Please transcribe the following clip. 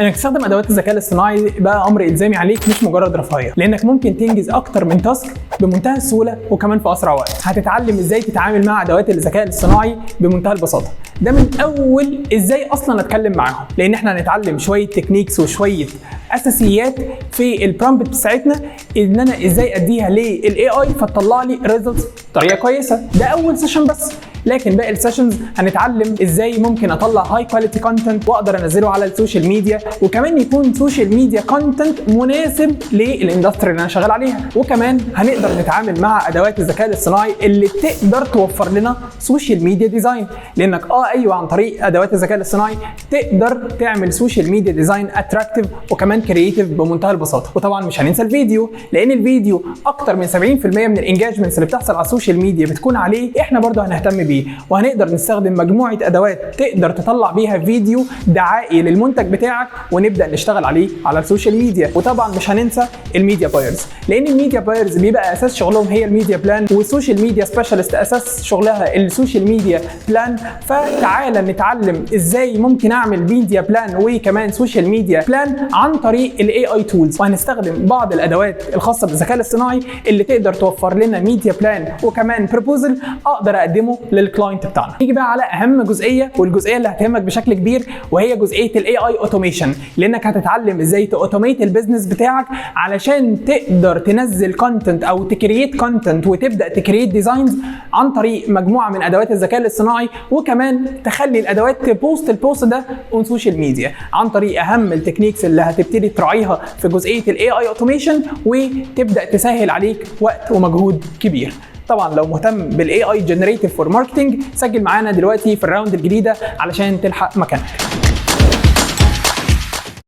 انك تستخدم ادوات الذكاء الاصطناعي بقى امر الزامي عليك مش مجرد رفاهيه، لانك ممكن تنجز اكتر من تاسك بمنتهى السهوله وكمان في اسرع وقت. هتتعلم ازاي تتعامل مع ادوات الذكاء الاصطناعي بمنتهى البساطه. ده من اول ازاي اصلا اتكلم معاهم، لان احنا هنتعلم شويه تكنيكس وشويه اساسيات في البرومبت بتاعتنا، ان انا ازاي اديها للاي اي فتطلع لي ريزلتس بطريقه كويسه. ده اول سيشن بس، لكن باقي السيشنز هنتعلم ازاي ممكن اطلع هاي كواليتي كونتنت واقدر انزله على السوشيال ميديا، وكمان يكون سوشيال ميديا كونتنت مناسب للاندستري اللي انا شغال عليها. وكمان هنقدر نتعامل مع ادوات الذكاء الاصطناعي اللي تقدر توفر لنا سوشيال ميديا ديزاين، لانك ايوه عن طريق ادوات الذكاء الاصطناعي تقدر تعمل سوشيال ميديا ديزاين اتراكتيف وكمان كرييتيف بمنتهى البساطه. وطبعا مش هننسى الفيديو، لان الفيديو اكتر من 70% من الانجاجمنتس اللي بتحصل على السوشيال ميديا بتكون عليه، احنا برضه هنهتم بيه، وهنقدر نستخدم مجموعه ادوات تقدر تطلع بيها فيديو دعائي للمنتج بتاعك ونبدا نشتغل عليه على السوشيال ميديا. وطبعا مش هننسى الميديا بايرز، لان الميديا بايرز بيبقى اساس شغلهم هي الميديا بلان، والسوشيال ميديا سبيشالست اساس شغلها السوشيال ميديا بلان. فتعالى نتعلم ازاي ممكن اعمل ميديا بلان وكمان سوشيال ميديا بلان عن طريق الاي اي تولز، وهنستخدم بعض الادوات الخاصه بالذكاء الاصطناعي اللي تقدر توفر لنا ميديا بلان وكمان بروبوزل اقدر اقدمه للكلاينت بتاعنا. نيجي بقى على اهم جزئيه، والجزئيه اللي هتهمك بشكل كبير، وهي جزئيه الاي اي اوتوميشن، لانك هتتعلم ازاي تاوتوميت البيزنس بتاعك علشان تقدر تنزل كونتنت او تكريت كونتنت وتبدا تكريت ديزاينز عن طريق مجموعه من ادوات الذكاء الاصطناعي، وكمان تخلي الادوات تبوست البوست ده اون سوشيال ميديا عن طريق اهم التكنيكس اللي هتبتدي تراعيها في جزئيه الاي اي اوتوميشن، وتبدا تسهل عليك وقت ومجهود كبير. طبعا لو مهتم بالاي اي جنريتيف فور ماركتنج سجل معانا دلوقتي في الراوند الجديده علشان تلحق مكانك.